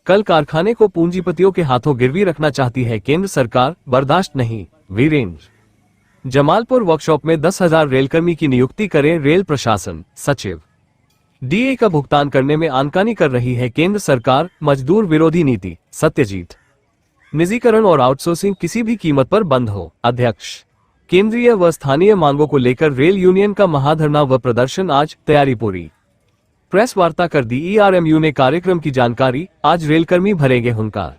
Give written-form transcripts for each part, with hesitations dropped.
कल कारखाने को पूंजीपतियों के हाथों गिरवी रखना चाहती है केंद्र सरकार, बर्दाश्त नहीं, वीरेंद्र। जमालपुर वर्कशॉप में 10,000 रेलकर्मी की नियुक्ति करे रेल प्रशासन, सचिव। डीए का भुगतान करने में आनाकानी कर रही है केंद्र सरकार, मजदूर विरोधी नीति, सत्यजीत। निजीकरण और आउटसोर्सिंग किसी भी कीमत पर बंद हो, अध्यक्ष। केंद्रीय व स्थानीय मांगों को लेकर रेल यूनियन का महाधरना व प्रदर्शन आज, तैयारी पूरी। प्रेस वार्ता कर दी ईआरएमयू ने, कार्यक्रम की जानकारी, आज रेलकर्मी भरेंगे हुंकार।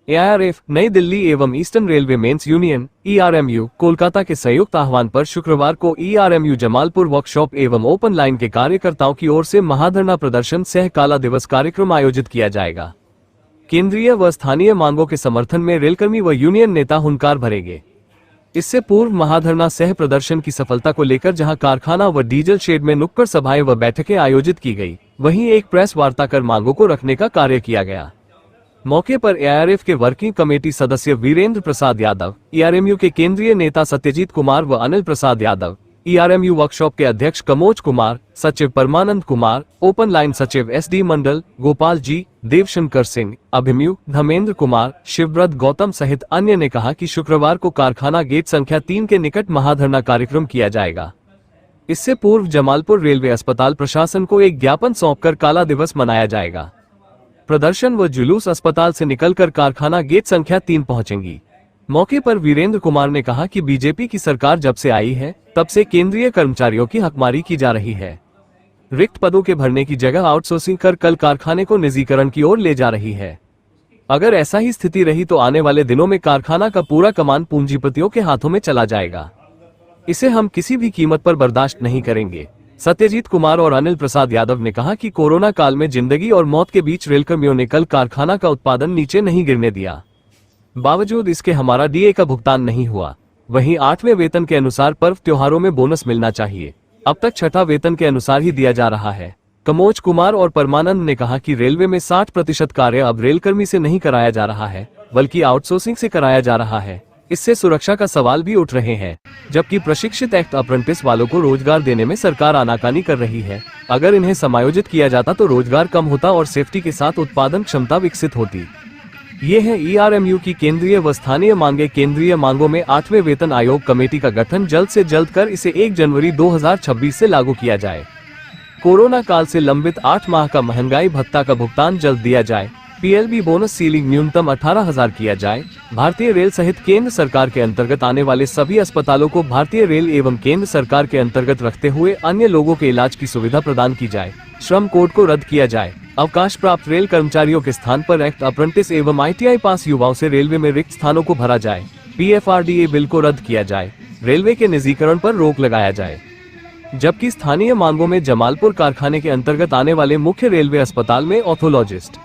एआईआरएफ, नई दिल्ली एवं Eastern railway mains Union, ERMU, Kolkata के संयुक्त आह्वान पर शुक्रवार को ईआरएमयू जमालपुर वर्कशॉप एवं ओपन लाइन के कार्यकर्ताओं की ओर से महाधरना प्रदर्शन सह काला दिवस कार्यक्रम आयोजित किया जाएगा। केंद्रीय व स्थानीय मांगों के समर्थन में रेलकर्मी व यूनियन नेता हुंकार भरेंगे। इससे पूर्व महाधरना सह प्रदर्शन की सफलता को लेकर जहां कारखाना व डीजल शेड में नुक्कड़ सभाएं व बैठकें आयोजित की गई, वहीं एक प्रेस वार्ता कर मांगों को रखने का कार्य किया गया। मौके पर एआईआरएफ के वर्किंग कमेटी सदस्य वीरेंद्र प्रसाद यादव, ईआरएमयू के केंद्रीय नेता सत्यजीत कुमार व अनिल प्रसाद यादव, ईआरएमयू वर्कशॉप के अध्यक्ष कमोज कुमार, सचिव परमानंद कुमार, ओपन लाइन सचिव एसडी मंडल, गोपाल जी, देवशंकर सिंह, अभिमन्यु, धर्मेंद्र कुमार, शिवव्रत गौतम सहित अन्य ने कहा कि शुक्रवार को कारखाना गेट संख्या 3 के निकट महाधरना कार्यक्रम किया जाएगा। इससे पूर्व जमालपुर रेलवे अस्पताल प्रशासन को एक ज्ञापन सौंपकर काला दिवस मनाया जाएगा। प्रदर्शन व जुलूस अस्पताल से निकलकर कारखाना गेट संख्या 3 पहुंचेंगी। मौके पर वीरेंद्र कुमार ने कहा कि बीजेपी की सरकार जब से आई है, तब से केंद्रीय कर्मचारियों की हकमारी की जा रही है। रिक्त पदों के भरने की जगह आउटसोर्सिंग कर कल कारखाने को निजीकरण की ओर ले जा रही है। अगर ऐसा ही स्थिति रही तो आने वाले दिनों में कारखाना का पूरा कमान पूंजीपतियों के हाथों में चला जाएगा। इसे हम किसी भी कीमत पर बर्दाश्त नहीं करेंगे। सत्यजीत कुमार और अनिल प्रसाद यादव ने कहा कि कोरोना काल में जिंदगी और मौत के बीच रेलकर्मियों ने कल कारखाना का उत्पादन नीचे नहीं गिरने दिया। बावजूद इसके हमारा डीए का भुगतान नहीं हुआ। वहीं 8वें वेतन के अनुसार पर्व त्योहारों में बोनस मिलना चाहिए, अब तक 6ठा वेतन के अनुसार ही दिया जा रहा है। कमोज कुमार और परमानंद ने कहा कि रेलवे में 60% कार्य अब रेलकर्मी से नहीं कराया जा रहा है, बल्कि आउटसोर्सिंग से कराया जा रहा है। इससे सुरक्षा का सवाल भी उठ रहे हैं, जबकि प्रशिक्षित एक्ट अप्रेंटिस वालों को रोजगार देने में सरकार आनाकानी कर रही है। अगर इन्हें समायोजित किया जाता तो रोजगार कम होता और सेफ्टी के साथ उत्पादन क्षमता विकसित होती। ये है ईआरएमयू की केंद्रीय व स्थानीय मांगे। केंद्रीय मांगों में 8वें वेतन आयोग कमेटी का गठन जल्द से जल्द कर इसे 1 जनवरी 2026 से लागू किया जाए। कोरोना काल से लंबित 8 माह का महंगाई भत्ता का भुगतान जल्द दिया जाए। पीएलबी बोनस सीलिंग न्यूनतम 18,000 किया जाए। भारतीय रेल सहित केंद्र सरकार के अंतर्गत आने वाले सभी अस्पतालों को भारतीय रेल एवं केंद्र सरकार के अंतर्गत रखते हुए अन्य लोगों के इलाज की सुविधा प्रदान की जाए। श्रम कोड को रद्द किया जाए। अवकाश प्राप्त रेल कर्मचारियों के स्थान पर एक्ट अप्रेंटिस एवं आईटीआई पास युवाओं से रेलवे में रिक्त स्थानों को भरा जाए। पीएफआरडीए बिल को रद्द किया जाए। रेलवे के निजीकरण पर रोक लगाया जाए। जबकि स्थानीय मांगों में जमालपुर कारखाने के अंतर्गत आने वाले मुख्य रेलवे अस्पताल में ऑर्थोलॉजिस्ट,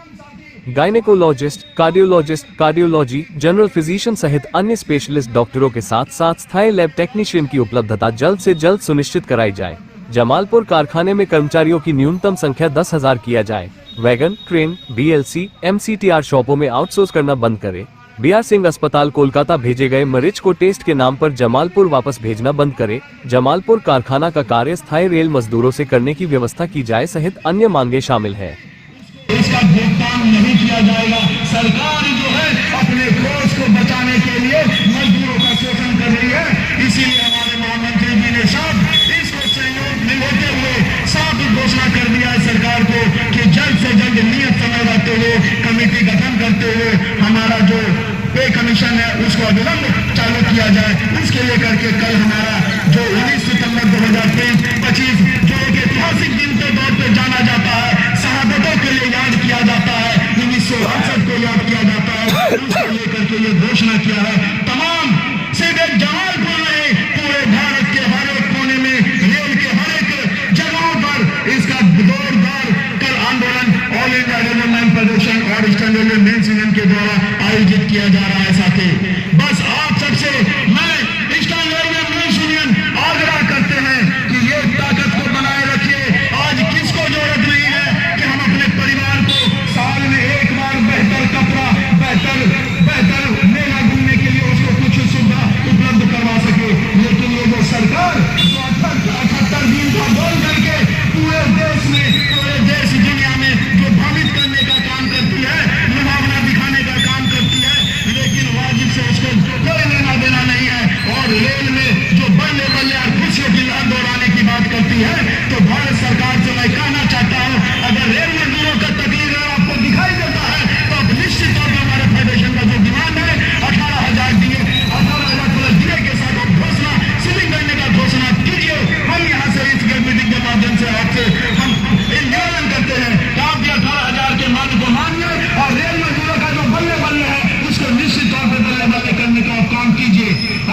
गायनेकोलॉजिस्ट, कार्डियोलॉजी, जनरल फिजिशियन सहित अन्य स्पेशलिस्ट डॉक्टरों के साथ साथ स्थायी लैब टेक्नीशियन की उपलब्धता जल्द से जल्द सुनिश्चित कराई जाए। जमालपुर कारखाने में कर्मचारियों की न्यूनतम संख्या 10,000 किया जाए। वैगन, क्रेन, बीएलसी, एमसीटीआर शॉपों में आउटसोर्स करना बंद करे। बीआर सिंह अस्पताल कोलकाता भेजे गए मरीज को टेस्ट के नाम पर जमालपुर वापस भेजना बंद करे। जमालपुर कारखाना का कार्य स्थायी रेल मजदूरों से करने की व्यवस्था की जाए सहित अन्य मांगे शामिल है। इसका भुगतान नहीं किया जाएगा। सरकार जो है अपने कोष को बचाने के लिए मजदूरों का शोषण कर रही है। इसीलिए हमारे महामंत्री जी ने साफ इसको सहयोग निभाते हुए साफ घोषणा कर दिया है सरकार को कि जल्द से जल्द नियत समय रहते हुए कमेटी गठन करते हुए हमारा जो पे कमीशन है उसको अविलंब चालू किया जाए। उसके लेकर के कल हमारा जो 19 सितंबर 2025 जो एक ऐतिहासिक दिन के तौर पर जाना जाता है, शहादतों के लिए याद किया जाता है, 1968 को याद किया जाता है, उसको लेकर के ये घोषणा किया है। तमाम सीधे जमालपुर में पूरे भारत के हर एक कोने में रेल के हर एक जगहों पर इसका जोरदार कल आंदोलन all India railway line federation और ईस्टर्न रेलवे मेंस यूनियन के द्वारा आयोजित किया जा रहा है। साथी बस आप सबसे मैं ईस्टर्न रेलवे मेंस यूनियन आग्रह करते हैं कि ये ताकत को बनाए रखिए। आज किसको जरूरत नहीं है कि हम अपने परिवार को साल में एक बार बेहतर कपड़ा, बेहतर मेला घूमने के लिए उसको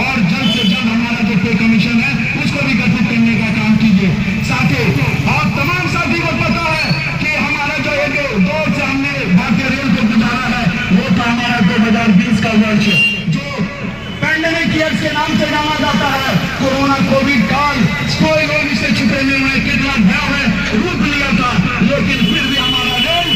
और जल्द से जल्द हमारा जो पे कमीशन है उसको भी गठित करने का काम कीजिए। साथ ही आप तमाम साथी को पता है कि हमारा जो एक दौर से हमने भारतीय रेल को गुजारा है वो था हमारा 2020 का वर्ष, जो पैंडेमिक ईयर के नाम से जाना जाता है। कोरोना कोविड काल, कोई लोग इसे छुपे नहीं हुए, कितना भयावह रूप लिया था, लेकिन फिर भी हमारा रेल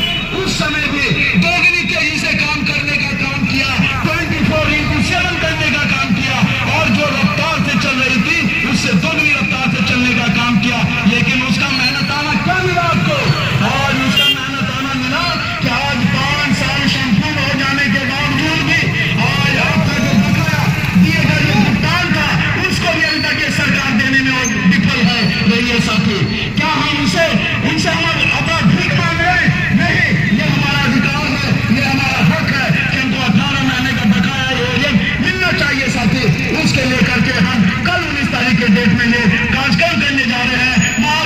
उस समय भी दोगुनी तेजी से काम करने का काम किया, 24/7 करने का काम किया, और जो रफ्तार से चल रही थी उससे दोगुनी रफ्तार से चलने का काम किया। लेकिन उसका मेहनताना क्या मिला आपको? और उसका मेहनताना मिला कि आज 5 साल संपूर्ण हो जाने के बावजूद भी आज आपका जो बकाया दिए गए जो भुगतान था उसको भी अभी तक ये सरकार देने में विफल है रही है। साथी, क्या हम उनसे हम अपना भीख मांग रहे हैं? नहीं, ये हमारा अधिकार है, ये हमारा हक है कि हमको 18 महीने का बकाया ये मिलना चाहिए। साथी, उसके लेकर के हम कल 19 तारीख के डेट में ये कार्यक्रम करने जा रहे हैं,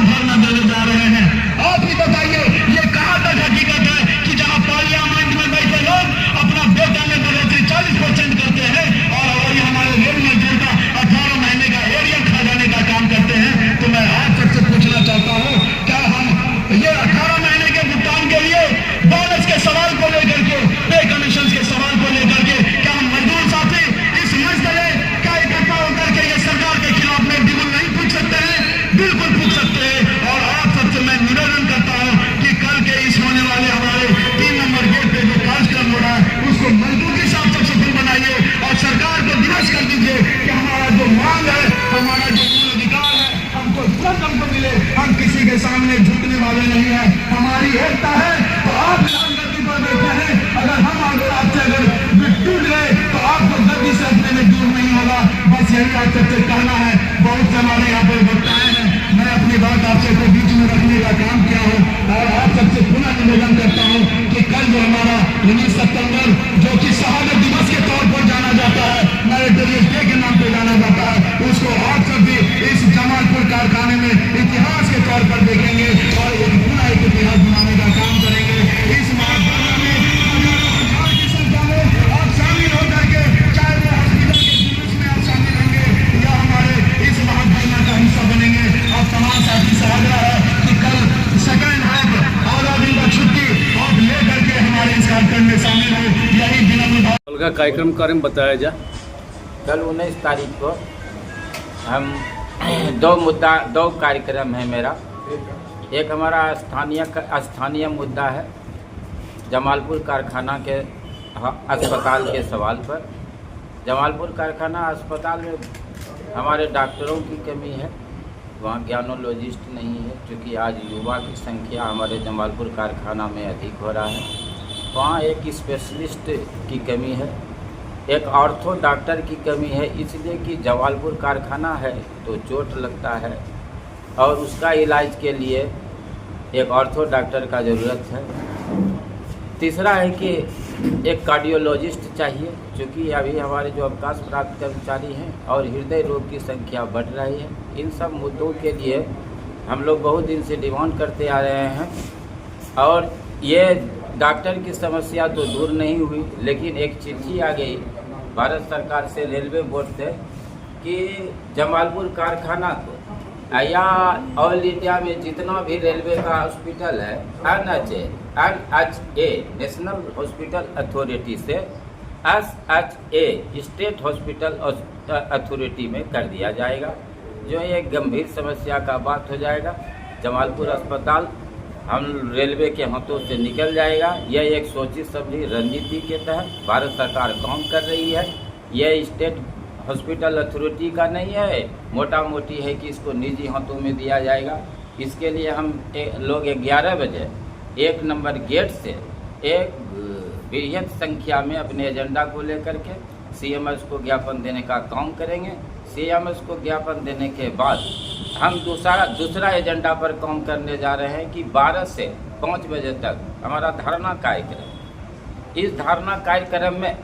धरना देने जा रहे हैं। आप ही बताइए, ये कहाँ तक हकीकत है कि जहाँ पार्लियामेंट में बैठे लोग अपना वेतन में बढ़ोतरी 40% करते हैं और वही हमारे रेल मजदूर का 18 महीने का एरिया खा जाने का काम करते हैं। तो मैं आप सबसे पूछना चाहता हूँ, क्या हम ये 18 महीने के भुगतान के लिए बोनस के सवाल को लेकर के, पे कमीशन के सवाल को लेकर के, क्या हम मजदूर साथी इस मंच पर क्या इकट्ठा होकर के ये सरकार के खिलाफ में बिल्कुल नहीं पूछ सकते हैं? बिल्कुल पूछ सकते हैं। और आप सबसे मैं निवेदन करता हूं कि कल के इस होने वाले हमारे 3 नंबर गेट पे जो कार्यक्रम हो रहा है उसको मजदूर के साथ सफल बनाइए और सरकार को दिवस कर दीजिए कि हमारा जो मांग है, हमारा जो मूल अधिकार है, हमको तुरंत हमको मिले। हम किसी के सामने झुकने वाले नहीं है, हमारी एकता है। तो आप गद्दी पर बैठे हैं, अगर हम अगर आपसे अगर टूट गए तो आपको गद्दी से अपने में दूर नहीं होगा। बस यही आप सबसे कहना है। बहुत से हमारे यहाँ पर बताए हैं, मैं अपनी बात आपसे को बीच में रखने का काम किया हूँ और आप सबसे पुनः निवेदन करता हूँ कि कल जो हमारा 19 सितंबर जो कि शहादत दिवस के तौर पर जाना जाता है, मेरिटोरियस डे के नाम पे जाना जाता है, उसको आप सब भी इस जमालपुर कारखाने में इतिहास के तौर पर देखेंगे और एक पुनः एक इतिहास बनाने का काम करेंगे। इस महाधरना में हजारों की संख्या में आप शामिल हो करके, चाहे वो हॉस्पिटल के जुलूस में आप शामिल होंगे या हमारे इस महाधरना का हिस्सा बनेंगे। और तमाम साथी से आग्रह है कि कल सेकेंड हाफ आधा दिन का छुट्टी आप लेकर के हमारे इस कार्यक्रम में शामिल हो। यही विनम्र का कार्यक्रम के बारे में बताया जा। कल 19 तारीख को हम दो कार्यक्रम है मेरा। एक हमारा स्थानीय मुद्दा है जमालपुर कारखाना के अस्पताल के सवाल पर। जमालपुर कारखाना अस्पताल में हमारे डॉक्टरों की कमी है, वहाँ ज्ञानोलॉजिस्ट नहीं है, क्योंकि आज युवा की संख्या हमारे जमालपुर कारखाना में अधिक हो रहा है। वहाँ एक स्पेशलिस्ट की कमी है, एक ऑर्थो डॉक्टर की कमी है, इसलिए कि जमालपुर कारखाना है तो चोट लगता है और उसका इलाज के लिए एक ऑर्थो डॉक्टर का ज़रूरत है। तीसरा है कि एक कार्डियोलॉजिस्ट चाहिए, क्योंकि अभी हमारे जो अवकाश प्राप्त कर्मचारी हैं और हृदय रोग की संख्या बढ़ रही है। इन सब मुद्दों के लिए हम लोग बहुत दिन से डिमांड करते आ रहे हैं और ये डॉक्टर की समस्या तो दूर नहीं हुई, लेकिन एक चिट्ठी आ गई भारत सरकार से, रेलवे बोर्ड से, कि जमालपुर कारखाना को या ऑल इंडिया में जितना भी रेलवे का हॉस्पिटल है NHA नेशनल हॉस्पिटल अथॉरिटी से SHA स्टेट हॉस्पिटल अथॉरिटी में कर दिया जाएगा, जो एक गंभीर समस्या का बात हो जाएगा। जमालपुर अस्पताल हम रेलवे के हाथों से निकल जाएगा। यह एक सोची समझी रणनीति के तहत भारत सरकार काम कर रही है। यह स्टेट हॉस्पिटल अथॉरिटी का नहीं है, मोटा मोटी है कि इसको निजी हाथों में दिया जाएगा। इसके लिए हम लोग 11 बजे 1 नंबर गेट से एक बृहद संख्या में अपने एजेंडा को लेकर के CMS को ज्ञापन देने का काम करेंगे। CMS को ज्ञापन देने के बाद हम दूसरा एजेंडा पर काम करने जा रहे हैं कि 12 से 5 बजे तक हमारा धरना कार्यक्रम। इस धरना कार्यक्रम में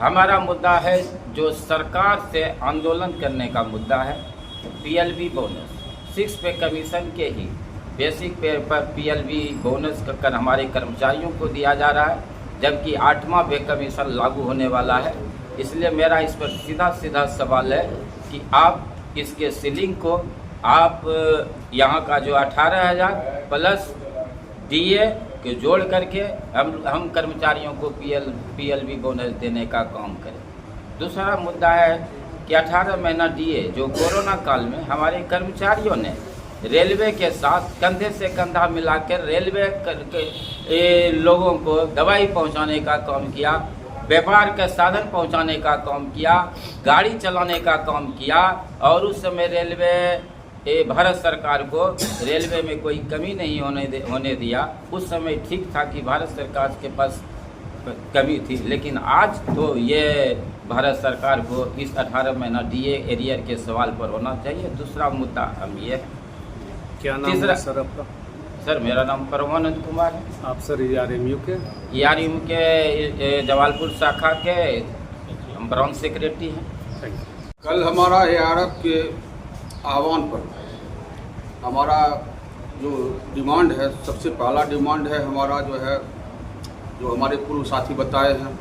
हमारा मुद्दा है, जो सरकार से आंदोलन करने का मुद्दा है, PLB बोनस 6 पे कमीशन के ही बेसिक पे पर PLB बोनस कर हमारे कर्मचारियों को दिया जा रहा है, जबकि 8वां पे कमीशन लागू होने वाला है। इसलिए मेरा इस पर सीधा सीधा सवाल है कि आप इसके सीलिंग को आप यहाँ का जो 18,000 प्लस डीए के जोड़ करके हम कर्मचारियों को पीएलवी बोनस देने का काम करें। दूसरा मुद्दा है कि 18 महीना डीए जो कोरोना काल में हमारे कर्मचारियों ने रेलवे के साथ कंधे से कंधा मिलाकर रेलवे लोगों को दवाई पहुंचाने का काम किया, व्यापार के साधन पहुंचाने का काम किया, गाड़ी चलाने का काम किया, और उस समय रेलवे भारत सरकार को रेलवे में कोई कमी नहीं होने दिया। उस समय ठीक था कि भारत सरकार के पास कमी थी, लेकिन आज तो ये भारत सरकार को इस 18 महीना डीए एरियर के सवाल पर होना चाहिए। दूसरा मुद्दा हम ये क्या नाम है सर आपका? सर मेरा नाम परमानंद कुमार है। आप सर ERMU के जमालपुर शाखा के ब्रांच सेक्रेटरी हैं। कल हमारा ARF के आह्वान पर हमारा जो डिमांड है, सबसे पहला डिमांड है हमारा जो हमारे पूर्व साथी बताए हैं,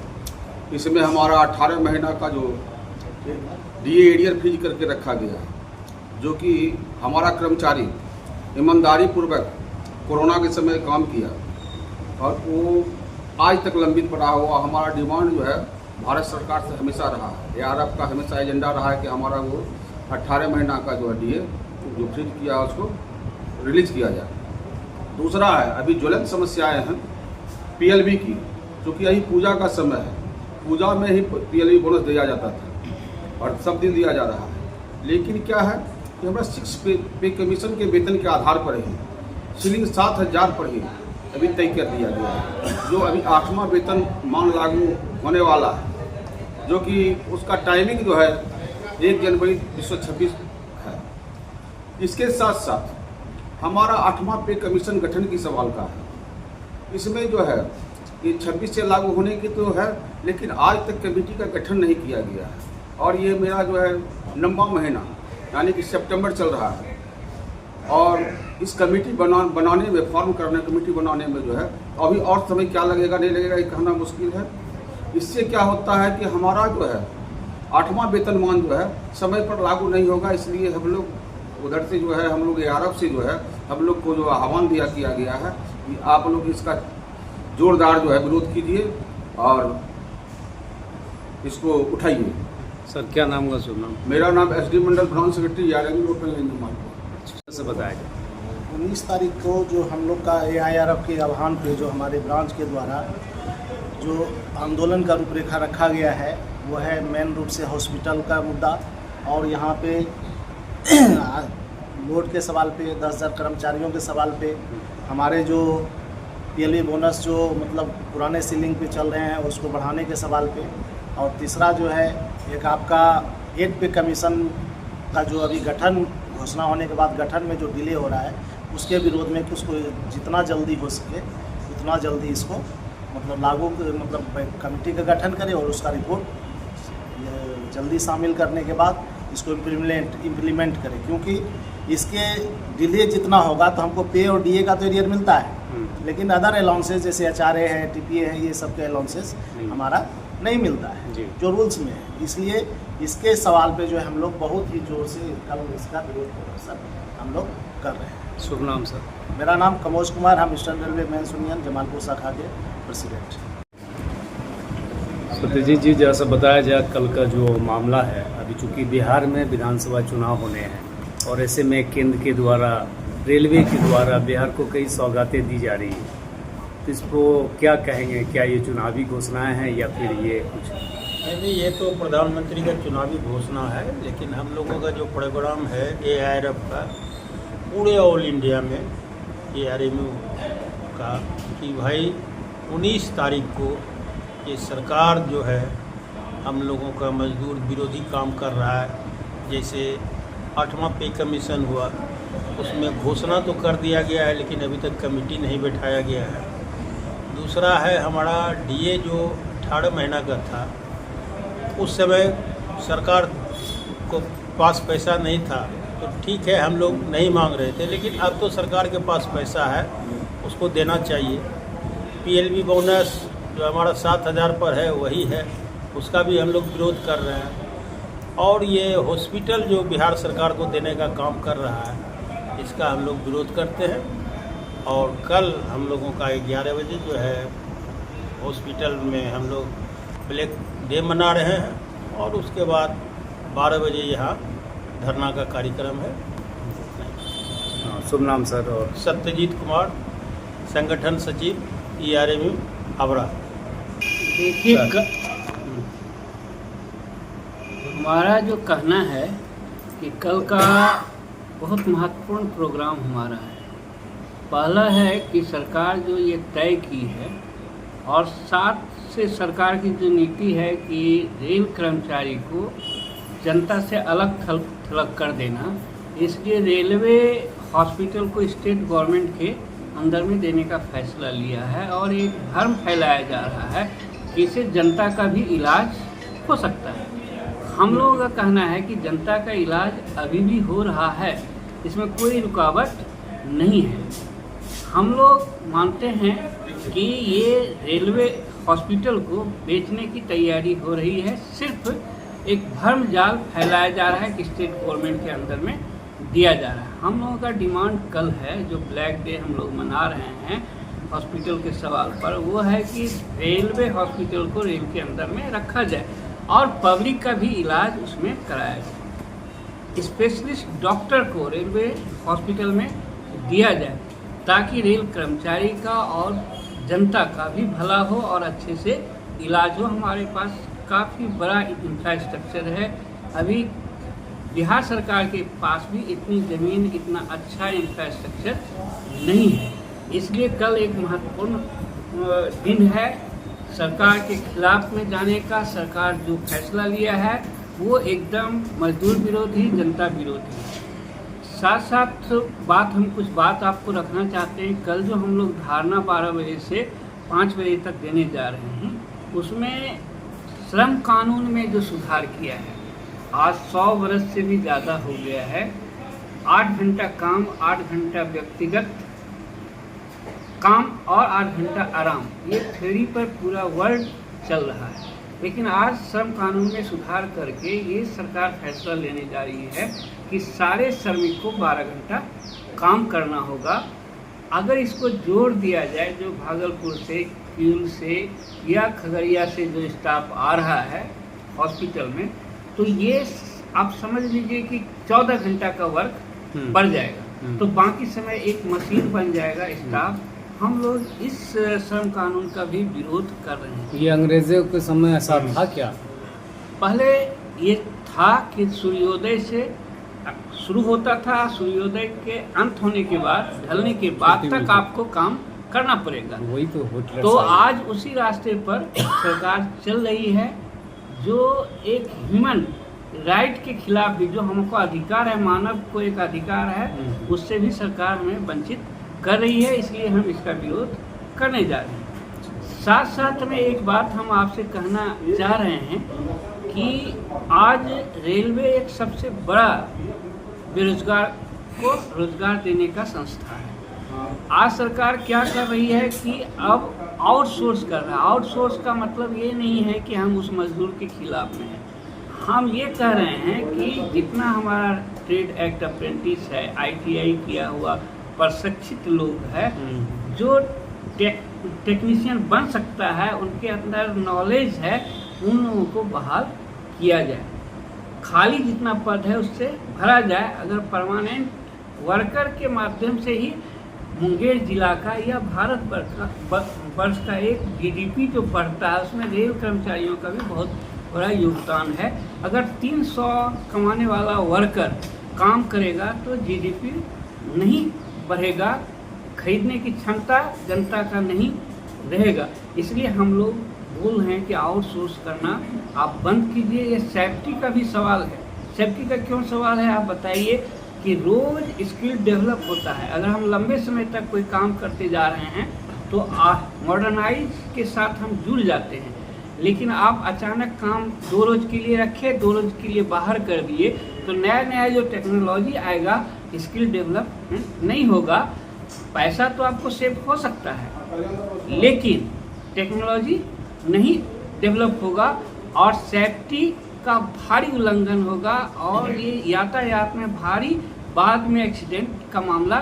इसमें हमारा 18 महीना का जो डीए एरियर फ्रीज करके रखा गया है, जो कि हमारा कर्मचारी ईमानदारी पूर्वक कोरोना के समय काम किया और वो आज तक लंबित पड़ा हुआ। हमारा डिमांड जो है भारत सरकार से हमेशा रहा है, ARF का हमेशा एजेंडा रहा है कि हमारा वो 18 महीना का जो है डीए जो फ्रीज किया उसको रिलीज किया जाए। दूसरा है अभी ज्वलंत समस्याएं हैं पीएलवी की, क्योंकि अभी पूजा का समय है, पूजा में ही पीएलवी बोनस दिया जाता था और सब दिन दिया जा रहा है। लेकिन क्या है कि हमारा 6 पे कमीशन के वेतन के आधार पर ही सीलिंग 7,000 पर ही अभी तय कर दिया गया है, जो अभी 8वां वेतन मान लागू होने वाला है, जो कि उसका टाइमिंग जो है 1 जनवरी 2026 है। इसके साथ साथ हमारा 8वां पे कमीशन गठन की सवाल का है। इसमें जो है ये 26 से लागू होने की तो है, लेकिन आज तक कमेटी का गठन नहीं किया गया है और ये मेरा जो है 9वां महीना यानी कि सितंबर चल रहा है और इस कमेटी बनाने में फॉर्म करने कमेटी बनाने में जो है अभी और समय क्या लगेगा नहीं लगेगा ये कहना मुश्किल है। इससे क्या होता है कि हमारा जो है 8वां वेतनमान जो है समय पर लागू नहीं होगा, इसलिए हम लोग उधर से जो है हम लोग ARF से जो है हम लोग को जो आह्वान किया गया है कि आप लोग इसका जोरदार जो है विरोध कीजिए और इसको उठाइए। सर क्या नाम का शुभ नाम? मेरा नाम SD Mandal branch secretary ERMU local Jamalpur से बताया। 19 तारीख को जो हम लोग का AIRF के आह्वान पे जो हमारे ब्रांच के द्वारा जो आंदोलन का रूपरेखा रखा गया है वो है मेन रूप से हॉस्पिटल का मुद्दा और यहाँ पे लोड के सवाल पे 10,000 कर्मचारियों के सवाल पे हमारे जो पीएलवी बोनस जो मतलब पुराने सीलिंग पे चल रहे हैं उसको बढ़ाने के सवाल पे, और तीसरा जो है एक आपका 8 पे कमीशन का जो अभी गठन घोषणा होने के बाद गठन में जो डिले हो रहा है उसके विरोध में कि उसको जितना जल्दी हो सके उतना जल्दी इसको मतलब लागू मतलब कमेटी का गठन करें और उसका रिपोर्ट जल्दी शामिल करने के बाद इसको इम्प्लीमेंट करें, क्योंकि इसके डिले जितना होगा तो हमको पे और डीए का तो एरियर मिलता है, लेकिन अदर अलाउंसेस जैसे HRA है, TPA है, ये सब के अलाउंसेस हमारा नहीं मिलता है जो रूल्स में है। इसलिए इसके सवाल पे जो है हम लोग बहुत ही जोर से कल इसका विरोध प्रदर्शन हम लोग कर रहे हैं। शुभ नाम सर? मेरा नाम कमोज कुमार, हम eastern railway mains union Jamalpur शाखा के प्रेसिडेंट। सत्यजीत जी जैसा बताया जाए कल का जो मामला है, अभी चूँकि बिहार में विधानसभा चुनाव होने हैं और ऐसे में केंद्र के द्वारा रेलवे के द्वारा बिहार को कई सौगातें दी जा रही हैं, तो इसको क्या कहेंगे? क्या ये चुनावी घोषणाएं हैं या फिर ये कुछ? नहीं, ये तो प्रधानमंत्री का चुनावी घोषणा है, लेकिन हम लोगों का जो प्रोग्राम है AIRF का पूरे ऑल इंडिया में ARMU का कि भाई 19 तारीख को ये सरकार जो है हम लोगों का मजदूर विरोधी काम कर रहा है। जैसे 8वां पे कमीशन हुआ उसमें घोषणा तो कर दिया गया है, लेकिन अभी तक कमेटी नहीं बैठाया गया है। दूसरा है हमारा DA जो 18 महीना का था, उस समय सरकार को पास पैसा नहीं था, तो ठीक है हम लोग नहीं मांग रहे थे, लेकिन अब तो सरकार के पास पैसा है, उसको देना चाहिए। PLV बोनस जो हमारा 7,000 पर है वही है, उसका भी हम लोग विरोध कर रहे हैं। और ये हॉस्पिटल जो बिहार सरकार को देने का काम कर रहा है, इसका हम लोग विरोध करते हैं। और कल हम लोगों का 11 बजे जो है हॉस्पिटल में हम लोग ब्लैक डे मना रहे हैं और उसके बाद 12 बजे यहाँ धरना का कार्यक्रम है। शुभ नाम सर। और सत्यजीत कुमार, संगठन सचिव ERMU हावड़ा। देखिए, हमारा जो कहना है कि कल का बहुत महत्वपूर्ण प्रोग्राम हमारा है। पहला है कि सरकार जो ये तय की है और साथ से सरकार की जो नीति है कि रेल कर्मचारी को जनता से अलग थलग कर देना, इसलिए रेलवे हॉस्पिटल को स्टेट गवर्नमेंट के अंदर में देने का फैसला लिया है। और एक भ्रम फैलाया जा रहा है कि इससे जनता का भी इलाज हो सकता है। हम लोगों का कहना है कि जनता का इलाज अभी भी हो रहा है, इसमें कोई रुकावट नहीं है। हम लोग मानते हैं कि ये रेलवे हॉस्पिटल को बेचने की तैयारी हो रही है। सिर्फ एक भ्रम जाल फैलाया जा रहा है कि स्टेट गवर्नमेंट के अंदर में दिया जा रहा है। हम लोगों का डिमांड कल है, जो ब्लैक डे हम लोग मना रहे हैं हॉस्पिटल के सवाल पर, वो है कि रेलवे हॉस्पिटल को रेल के अंदर में रखा जाए और पब्लिक का भी इलाज उसमें कराया जाए। स्पेशलिस्ट डॉक्टर को रेलवे हॉस्पिटल में दिया जाए ताकि रेल कर्मचारी का और जनता का भी भला हो और अच्छे से इलाज हो। हमारे पास काफ़ी बड़ा इंफ्रास्ट्रक्चर है। अभी बिहार सरकार के पास भी इतनी ज़मीन, इतना अच्छा इंफ्रास्ट्रक्चर नहीं है। इसलिए कल एक महत्वपूर्ण दिन है सरकार के खिलाफ में जाने का। सरकार जो फैसला लिया है वो एकदम मजदूर विरोधी, जनता विरोधी है। साथ साथ हम कुछ बात आपको रखना चाहते हैं। कल जो हम लोग धारणा 12 बजे से 5 बजे तक देने जा रहे हैं, उसमें श्रम कानून में जो सुधार किया है, आज 100 वर्ष से भी ज़्यादा हो गया है। 8 घंटा काम, 8 घंटा व्यक्तिगत काम और 8 घंटा आराम, ये थ्योरी पर पूरा वर्ल्ड चल रहा है। लेकिन आज श्रम कानून में सुधार करके ये सरकार फैसला लेने जा रही है कि सारे श्रमिक को 12 घंटा काम करना होगा। अगर इसको जोड़ दिया जाए, जो भागलपुर से, क्यूल से या खगड़िया से जो स्टाफ आ रहा है हॉस्पिटल में, तो ये आप समझ लीजिए कि 14 घंटा का वर्क बढ़ जाएगा। तो बाकी समय एक मशीन बन जाएगा स्टाफ। हम लोग इस श्रम कानून का भी विरोध कर रहे हैं। ये अंग्रेजों के समय ऐसा था क्या? पहले ये था कि सूर्योदय से शुरू होता था, सूर्योदय के अंत होने के बाद, ढलने के बाद तक आपको काम करना पड़ेगा। वही तो आज उसी रास्ते पर सरकार चल रही है, जो एक ह्यूमन राइट के खिलाफ भी, जो हमको अधिकार है, मानव को एक अधिकार है, उससे भी सरकार हमें वंचित कर रही है। इसलिए हम इसका विरोध करने जा रहे हैं। साथ साथ में एक बात हम आपसे कहना चाह रहे हैं कि आज रेलवे एक सबसे बड़ा बेरोजगार को रोजगार देने का संस्था है। आज सरकार क्या कर रही है कि अब आउटसोर्स कर रहा है। आउटसोर्स का मतलब ये नहीं है कि हम उस मजदूर के खिलाफ में हैं। हम ये कह रहे हैं कि जितना हमारा ट्रेड एक्ट अप्रेंटिस है, ITI किया हुआ प्रशिक्षित लोग है, जो टेक्नीशियन बन सकता है, उनके अंदर नॉलेज है, उन लोगों को बहाल किया जाए। खाली जितना पद है उससे भरा जाए। अगर परमानेंट वर्कर के माध्यम से ही मुंगेर जिला का या भारत वर्ष का एक GDP जो बढ़ता है, उसमें रेल कर्मचारियों का भी बहुत बड़ा योगदान है। अगर 300 कमाने वाला वर्कर काम करेगा तो GDP नहीं बढ़ेगा, खरीदने की क्षमता जनता का नहीं रहेगा। इसलिए हम लोग बोल रहे हैं कि आउटसोर्स करना आप बंद कीजिए। ये सेफ्टी का भी सवाल है। सेफ्टी का क्यों सवाल है आप बताइए कि रोज स्किल डेवलप होता है। अगर हम लंबे समय तक कोई काम करते जा रहे हैं तो मॉडर्नाइज के साथ हम जुड़ जाते हैं। लेकिन आप अचानक काम 2 रोज के लिए रखे, 2 रोज के लिए बाहर कर दिए, तो नया नया जो टेक्नोलॉजी आएगा, स्किल डेवलपमेंट नहीं होगा। पैसा तो आपको सेव हो सकता है, लेकिन टेक्नोलॉजी नहीं डेवलप होगा और सेफ्टी का भारी उल्लंघन होगा और ये यातायात में भारी बाद में एक्सीडेंट का मामला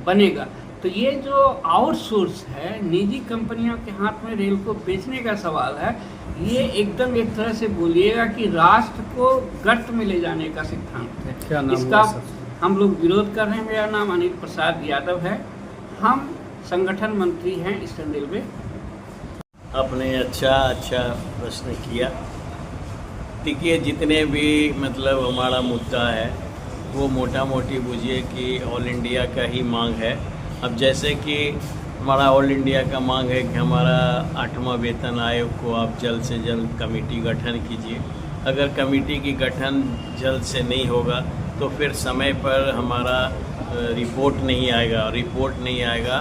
बनेगा। तो ये जो आउटसोर्स है, निजी कंपनियों के हाथ में रेल को बेचने का सवाल है, ये एकदम एक तरह से बोलिएगा कि राष्ट्र को गर्त में ले जाने का सिद्धांत है। क्या नाम इसका हुआ सर? हम लोग विरोध कर रहे हैं। मेरा नाम अनिल प्रसाद यादव है, हम संगठन मंत्री हैं ईस्टर्न रेलवे। आपने अच्छा प्रश्न किया। देखिए, जितने भी मतलब हमारा मुद्दा है वो मोटा मोटी बुझिए कि ऑल इंडिया का ही मांग है। अब जैसे कि हमारा ऑल इंडिया का मांग है कि हमारा 8वां वेतन आयोग को आप जल्द से जल्द कमेटी गठन कीजिए। अगर कमेटी की गठन जल्द से नहीं होगा तो फिर समय पर हमारा रिपोर्ट नहीं आएगा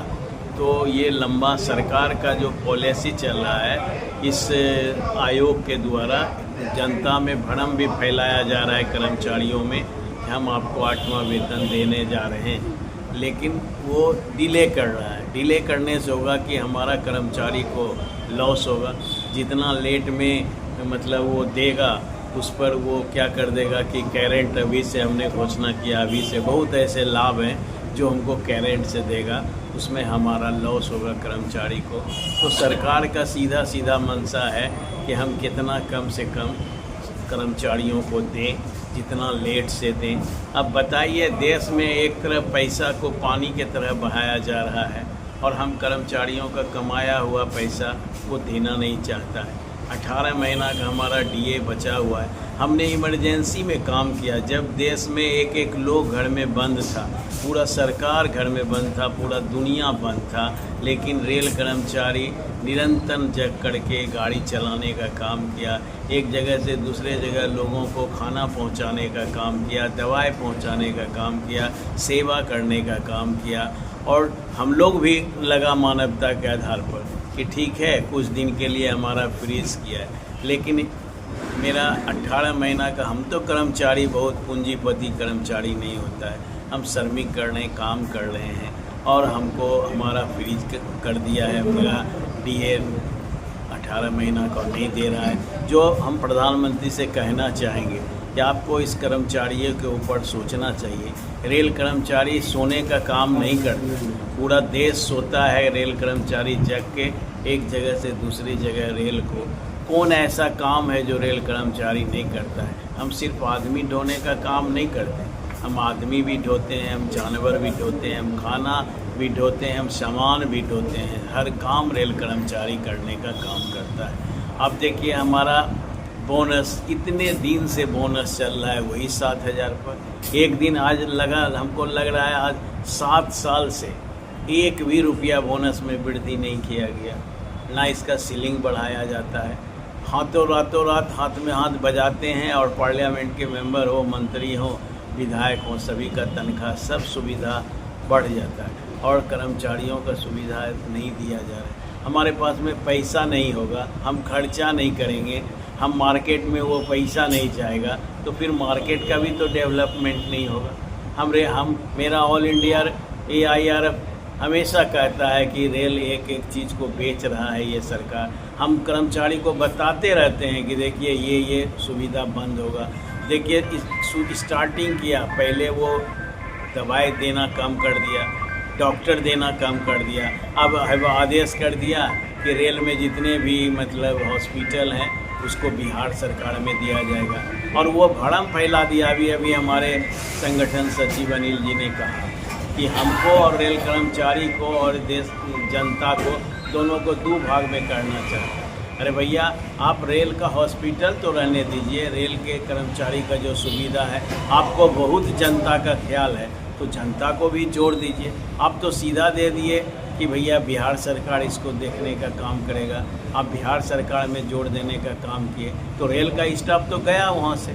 तो ये लंबा सरकार का जो पॉलिसी चल रहा है, इस आयोग के द्वारा जनता में भ्रम भी फैलाया जा रहा है कर्मचारियों में कि हम आपको 8वां वेतन देने जा रहे हैं, लेकिन वो डिले कर रहा है। डिले करने से होगा कि हमारा कर्मचारी को लॉस होगा। जितना लेट में मतलब वो देगा उस पर वो क्या कर देगा कि कैरेंट अभी से हमने घोषणा किया, अभी से बहुत ऐसे लाभ हैं जो हमको कैरेंट से देगा, उसमें हमारा लॉस होगा कर्मचारी को। तो सरकार का सीधा मंशा है कि हम कितना कम से कम कर्मचारियों को दें, जितना लेट से दें। अब बताइए, देश में एक तरफ पैसा को पानी की तरह बहाया जा रहा है और हम कर्मचारियों का कमाया हुआ पैसा वो देना नहीं चाहता है। 18 महीना का हमारा डीए बचा हुआ है। हमने इमरजेंसी में काम किया जब देश में एक लोग घर में बंद था, पूरा सरकार घर में बंद था, पूरा दुनिया बंद था, लेकिन रेल कर्मचारी निरंतर जग करके गाड़ी चलाने का काम किया, एक जगह से दूसरे जगह लोगों को खाना पहुंचाने का काम किया, दवाएं पहुंचाने का काम किया, सेवा करने का काम किया। और हम लोग भी लगा मानवता के आधार पर कि ठीक है कुछ दिन के लिए हमारा फ्रीज किया है, लेकिन मेरा 18 महीना का हम तो कर्मचारी बहुत पूंजीपति कर्मचारी नहीं होता है, हम श्रमिक करने काम कर रहे हैं और हमको हमारा फ्रीज कर दिया है। मेरा डीए 18 महीना का नहीं दे रहा है। जो हम प्रधानमंत्री से कहना चाहेंगे कि आपको इस कर्मचारियों के ऊपर सोचना चाहिए। रेल कर्मचारी सोने का काम नहीं करते, पूरा देश सोता है। रेल कर्मचारी जग के एक जगह से दूसरी जगह रेल को, कौन ऐसा काम है जो रेल कर्मचारी नहीं करता है? हम सिर्फ आदमी ढोने का काम नहीं करते, हम आदमी भी ढोते हैं, हम जानवर भी ढोते हैं, हम खाना भी ढोते हैं, हम सामान भी ढोते हैं। हर काम रेल कर्मचारी करने का काम करता है। अब देखिए, हमारा बोनस इतने दिन से बोनस चल रहा है वही 7,000 पर। एक दिन आज हमको लग रहा है आज 7 साल से एक भी रुपया बोनस में वृद्धि नहीं किया गया, ना इसका सीलिंग बढ़ाया जाता है। रातों रात हाथ में हाथ बजाते हैं और पार्लियामेंट के मेंबर हो, मंत्री हो, विधायक हो, सभी का तनख्वाह सब सुविधा बढ़ जाता है और कर्मचारियों का सुविधा नहीं दिया जा रहा है। हमारे पास में पैसा नहीं होगा, हम खर्चा नहीं करेंगे, हम मार्केट में वो पैसा नहीं जाएगा तो फिर मार्केट का भी तो डेवलपमेंट नहीं होगा। मेरा ऑल इंडिया AIRF हमेशा कहता है कि रेल एक चीज़ को बेच रहा है ये सरकार। हम कर्मचारी को बताते रहते हैं कि देखिए ये सुविधा बंद होगा। देखिए, स्टार्टिंग किया, पहले वो दवाई देना कम कर दिया, डॉक्टर देना कम कर दिया, अब आदेश कर दिया कि रेल में जितने भी मतलब हॉस्पिटल हैं उसको बिहार सरकार में दिया जाएगा। और वो भड़म फैला दिया। अभी हमारे संगठन सचिव अनिल जी ने कहा कि हमको और रेल कर्मचारी को और देश जनता को दोनों को 2 भाग में करना चाहिए। अरे भैया, आप रेल का हॉस्पिटल तो रहने दीजिए, रेल के कर्मचारी का जो सुविधा है, आपको बहुत जनता का ख्याल है तो जनता को भी जोड़ दीजिए। आप तो सीधा दे दिए कि भैया बिहार सरकार इसको देखने का काम करेगा। आप बिहार सरकार में जोड़ देने का काम किए तो रेल का स्टाफ तो गया वहाँ से,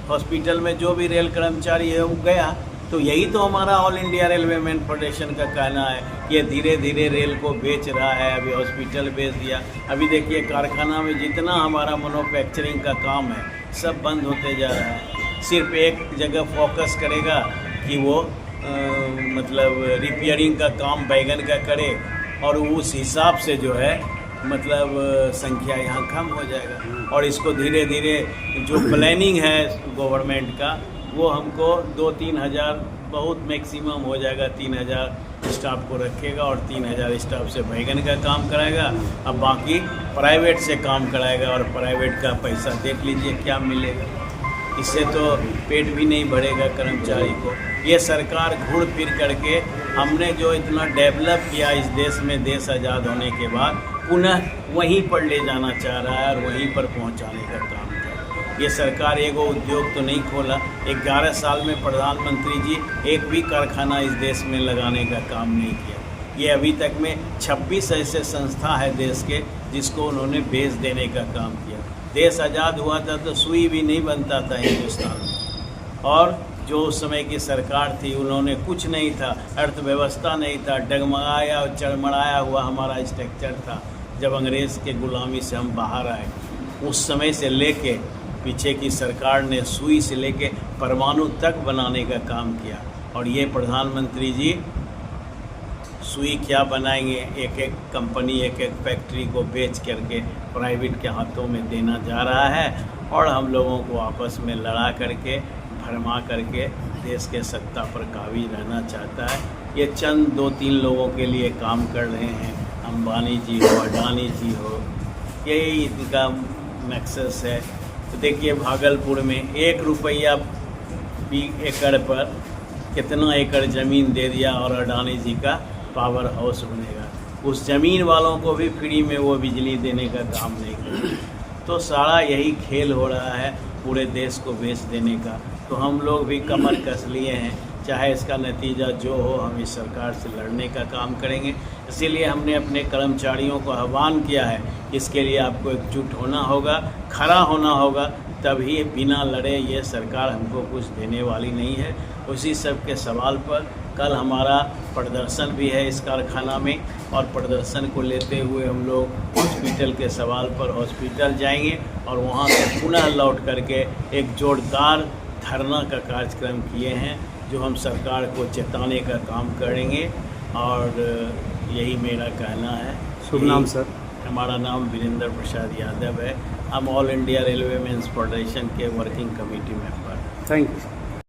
हॉस्पिटल में जो भी रेल कर्मचारी है वो गया। तो यही तो हमारा all India railway man federation का कहना है कि धीरे धीरे रेल को बेच रहा है। अभी हॉस्पिटल बेच दिया। अभी देखिए, कारखाना में जितना हमारा मैन्युफैक्चरिंग का काम है सब बंद होते जा रहा है। सिर्फ एक जगह फोकस करेगा कि वो मतलब रिपेयरिंग का काम बैगन का करे और उस हिसाब से जो है मतलब संख्या यहाँ कम हो जाएगा। और इसको धीरे धीरे जो प्लानिंग है गवर्नमेंट का, वो हमको 2-3 हज़ार बहुत मैक्सिमम हो जाएगा, 3,000 स्टाफ को रखेगा और 3,000 स्टाफ से बैगन का काम कराएगा। अब बाकी प्राइवेट से काम कराएगा और प्राइवेट का पैसा देख लीजिए क्या मिलेगा। इससे तो पेट भी नहीं भरेगा कर्मचारी को। ये सरकार घूर फिर करके हमने जो इतना डेवलप किया इस देश में, देश आज़ाद होने के बाद पुनः वहीं पर ले जाना चाह रहा है और वहीं पर पहुंचाने का काम कर रहा है। ये सरकार एगो उद्योग तो नहीं खोला, 11 साल में प्रधानमंत्री जी एक भी कारखाना इस देश में लगाने का काम नहीं किया। ये अभी तक में 26 ऐसे संस्था है देश के जिसको उन्होंने बेच देने का काम किया। देश आज़ाद हुआ था तो सुई भी नहीं बनता था हिंदुस्तान में, और जो उस समय की सरकार थी उन्होंने कुछ नहीं था, अर्थव्यवस्था नहीं था, डगमगाया और चरमराया हुआ हमारा स्ट्रक्चर था। जब अंग्रेज़ के गुलामी से हम बाहर आए, उस समय से लेके पीछे की सरकार ने सुई से लेके परमाणु तक बनाने का काम किया। और ये प्रधानमंत्री जी सुई क्या बनाएंगे, एक एक कंपनी, एक एक फैक्ट्री को बेच करके प्राइवेट के हाथों में देना जा रहा है और हम लोगों को आपस में लड़ा करके, भरमा करके देश के सत्ता पर काबिज रहना चाहता है। ये चंद 2-3 लोगों के लिए काम कर रहे हैं, अंबानी जी हो, अडानी जी हो, यही इनका मैक्सस है। तो देखिए भागलपुर में 1 रुपया एकड़ पर कितना एकड़ ज़मीन दे दिया और अडानी जी का पावर हाउस बनेगा। उस ज़मीन वालों को भी फ्री में वो बिजली देने का काम नहीं कर। तो सारा यही खेल हो रहा है पूरे देश को बेच देने का। तो हम लोग भी कमर कस लिए हैं, चाहे इसका नतीजा जो हो, हम इस सरकार से लड़ने का काम करेंगे। इसीलिए हमने अपने कर्मचारियों को आह्वान किया है, इसके लिए आपको एकजुट होना होगा, खड़ा होना होगा, तभी बिना लड़े ये सरकार हमको कुछ देने वाली नहीं है। उसी सब के सवाल पर कल हमारा प्रदर्शन भी है इस कारखाना में, और प्रदर्शन को लेते हुए हम लोग हॉस्पिटल के सवाल पर हॉस्पिटल जाएंगे और वहाँ से पुनः लौट करके एक जोरदार धरना का कार्यक्रम किए हैं, जो हम सरकार को चेताने का काम करेंगे। और यही मेरा कहना है। शुभ नाम सर? हमारा नाम वीरेंद्र प्रसाद यादव है। हम All India Railway Men's Federation के working committee member. Thank you.